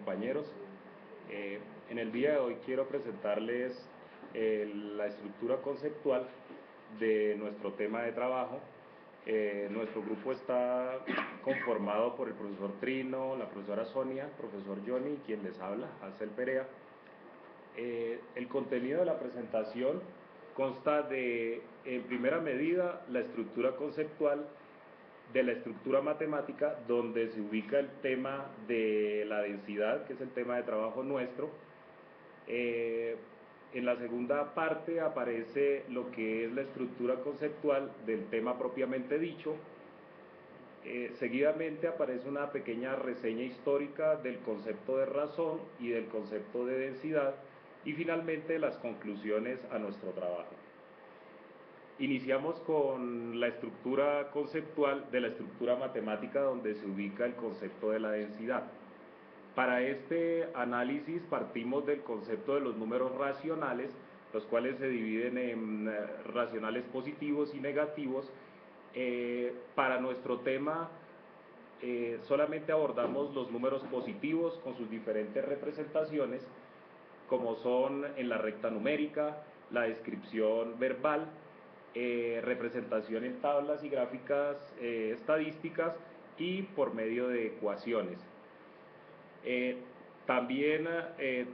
compañeros. En el día de hoy quiero presentarles la estructura conceptual de nuestro tema de trabajo. Nuestro grupo está conformado por el profesor Trino, la profesora Sonia, profesor Johnny y quien les habla, Hansel Perea. El contenido de la presentación consta de, en primera medida, la estructura conceptual de la estructura matemática, donde se ubica el tema de la densidad, que es el tema de trabajo nuestro. En la segunda parte aparece lo que es la estructura conceptual del tema propiamente dicho. Seguidamente aparece una pequeña reseña histórica del concepto de razón y del concepto de densidad, y finalmente las conclusiones a nuestro trabajo. Iniciamos con la estructura conceptual de la estructura matemática, donde se ubica el concepto de la densidad. Para este análisis partimos del concepto de los números racionales, los cuales se dividen en racionales positivos y negativos. Para nuestro tema solamente abordamos los números positivos con sus diferentes representaciones, como son en la recta numérica, la descripción verbal, representación en tablas y gráficas estadísticas y por medio de ecuaciones. También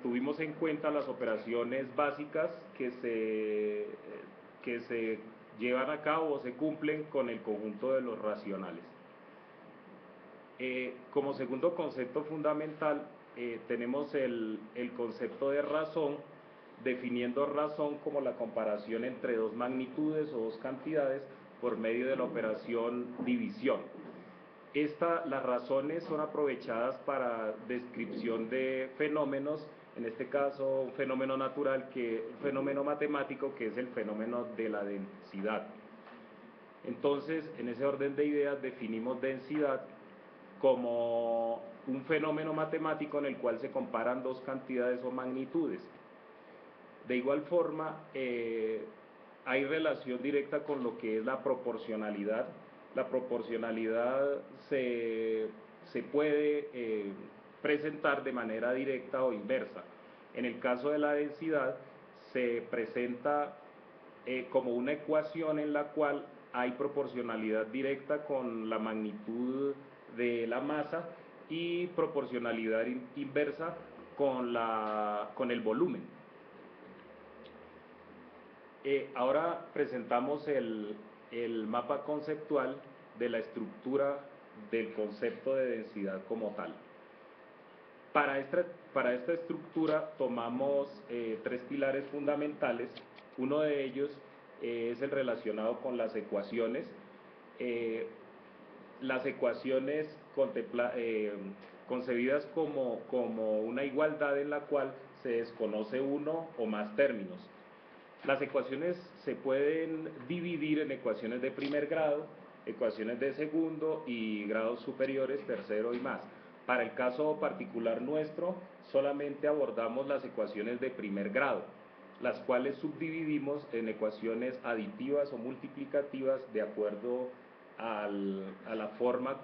tuvimos en cuenta las operaciones básicas que se llevan a cabo o se cumplen con el conjunto de los racionales. Como segundo concepto fundamental tenemos el concepto de razón, definiendo razón como la comparación entre dos magnitudes o dos cantidades por medio de la operación división. Las razones son aprovechadas para descripción de fenómenos, en este caso un fenómeno natural, un fenómeno matemático, que es el fenómeno de la densidad. Entonces, en ese orden de ideas definimos densidad como un fenómeno matemático en el cual se comparan dos cantidades o magnitudes. De igual forma, hay relación directa con lo que es la proporcionalidad. La proporcionalidad se puede presentar de manera directa o inversa. En el caso de la densidad, se presenta como una ecuación en la cual hay proporcionalidad directa con la magnitud de la masa y proporcionalidad inversa con el volumen. Ahora presentamos el mapa conceptual de la estructura del concepto de densidad como tal. Para esta estructura tomamos tres pilares fundamentales. Uno de ellos es el relacionado con las ecuaciones. Las ecuaciones concebidas como una igualdad en la cual se desconoce uno o más términos. Las ecuaciones se pueden dividir en ecuaciones de primer grado, ecuaciones de segundo y grados superiores, tercero y más. Para el caso particular nuestro, solamente abordamos las ecuaciones de primer grado, las cuales subdividimos en ecuaciones aditivas o multiplicativas de acuerdo a la forma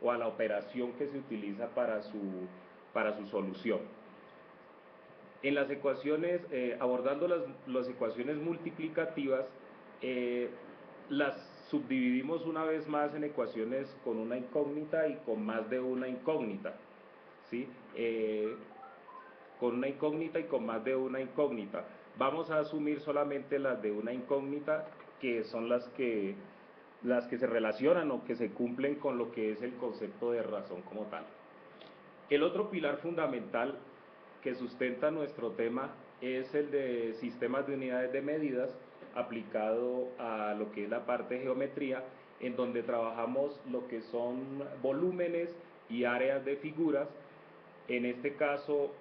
o a la operación que se utiliza para su solución. En las ecuaciones, abordando las ecuaciones multiplicativas, las subdividimos una vez más en ecuaciones con una incógnita y con más de una incógnita, ¿sí? Con una incógnita y con más de una incógnita. Vamos a asumir solamente las de una incógnita, que son las que se relacionan o que se cumplen con lo que es el concepto de razón como tal. El otro pilar fundamental que sustenta nuestro tema es el de sistemas de unidades de medidas aplicado a lo que es la parte de geometría, en donde trabajamos lo que son volúmenes y áreas de figuras. En este caso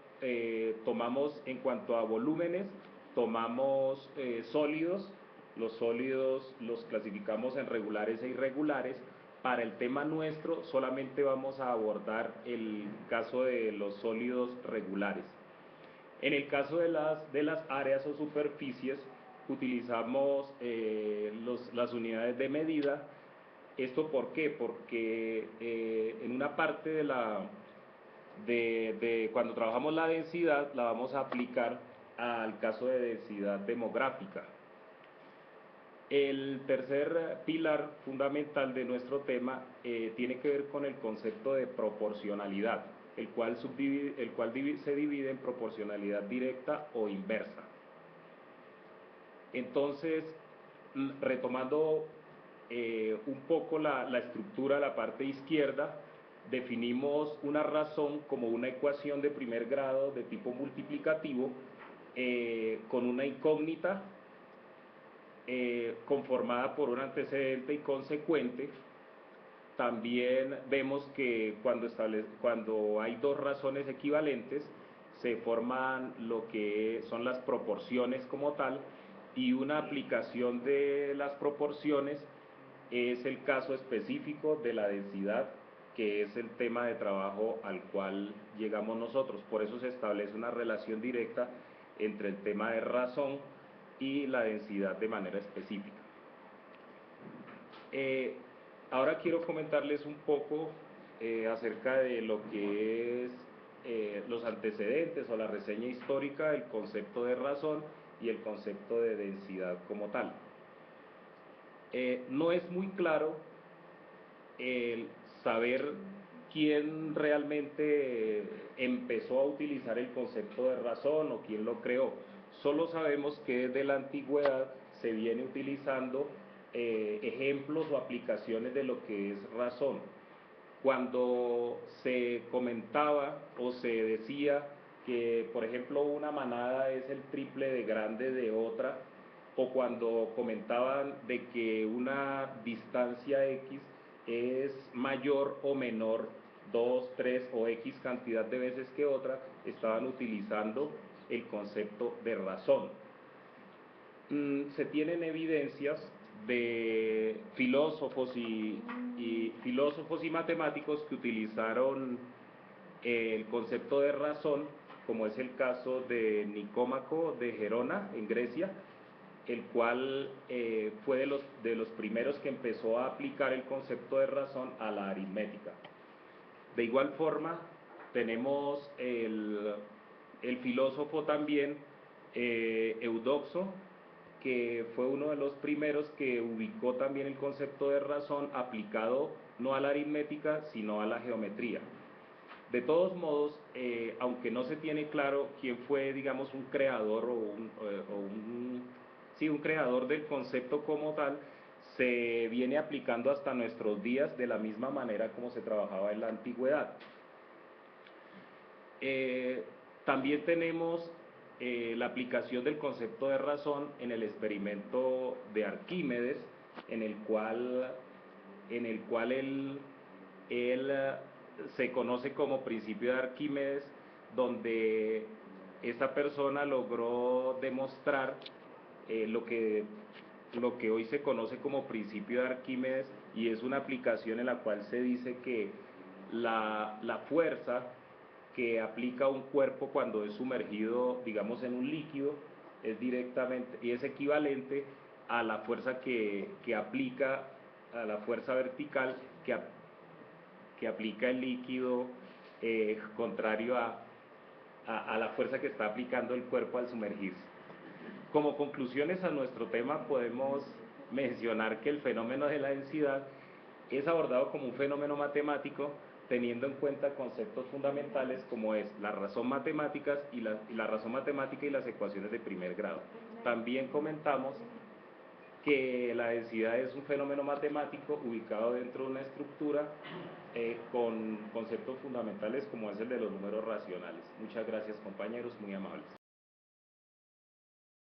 tomamos, en cuanto a volúmenes, tomamos sólidos. Los sólidos los clasificamos en regulares e irregulares. Para el tema nuestro solamente vamos a abordar el caso de los sólidos regulares. En el caso de las áreas o superficies utilizamos las unidades de medida. ¿Esto por qué? Porque en una parte de cuando trabajamos la densidad, la vamos a aplicar al caso de densidad demográfica. El tercer pilar fundamental de nuestro tema tiene que ver con el concepto de proporcionalidad, el cual se divide en proporcionalidad directa o inversa. Entonces, retomando un poco la estructura de la parte izquierda, definimos una razón como una ecuación de primer grado de tipo multiplicativo con una incógnita conformada por un antecedente y consecuente. También vemos que cuando hay dos razones equivalentes, se forman lo que son las proporciones como tal, y una aplicación de las proporciones es el caso específico de la densidad, que es el tema de trabajo al cual llegamos nosotros. Por eso se establece una relación directa entre el tema de razón y la densidad de manera específica. Ahora quiero comentarles un poco acerca de lo que es los antecedentes o la reseña histórica del concepto de razón y el concepto de densidad como tal. No es muy claro el saber quién realmente empezó a utilizar el concepto de razón o quién lo creó. Solo sabemos que desde la antigüedad se viene utilizando ejemplos o aplicaciones de lo que es razón. Cuando se comentaba o se decía que, por ejemplo, una manada es el triple de grande de otra, o cuando comentaban de que una distancia X es mayor o menor 2, 3 o X cantidad de veces que otra, estaban utilizando el concepto de razón. Se tienen evidencias de filósofos y matemáticos que utilizaron el concepto de razón, como es el caso de Nicómaco de Gerona en Grecia, el cual fue de los primeros que empezó a aplicar el concepto de razón a la aritmética. De igual forma, tenemos el filósofo también, Eudoxo, que fue uno de los primeros que ubicó también el concepto de razón aplicado no a la aritmética, sino a la geometría. De todos modos, aunque no se tiene claro quién fue, digamos, un creador un creador del concepto como tal, se viene aplicando hasta nuestros días de la misma manera como se trabajaba en la antigüedad. También tenemos la aplicación del concepto de razón en el experimento de Arquímedes, en el cual él se conoce como principio de Arquímedes, donde esta persona logró demostrar lo que hoy se conoce como principio de Arquímedes, y es una aplicación en la cual se dice que la fuerza que aplica un cuerpo cuando es sumergido, digamos, en un líquido, es directamente y es equivalente a la fuerza que aplica, a la fuerza vertical que aplica el líquido, contrario a la fuerza que está aplicando el cuerpo al sumergirse. Como conclusiones a nuestro tema, podemos mencionar que el fenómeno de la densidad es abordado como un fenómeno matemático, teniendo en cuenta conceptos fundamentales como es la razón matemática y las ecuaciones de primer grado. También comentamos que la densidad es un fenómeno matemático ubicado dentro de una estructura con conceptos fundamentales como es el de los números racionales. Muchas gracias, compañeros, muy amables.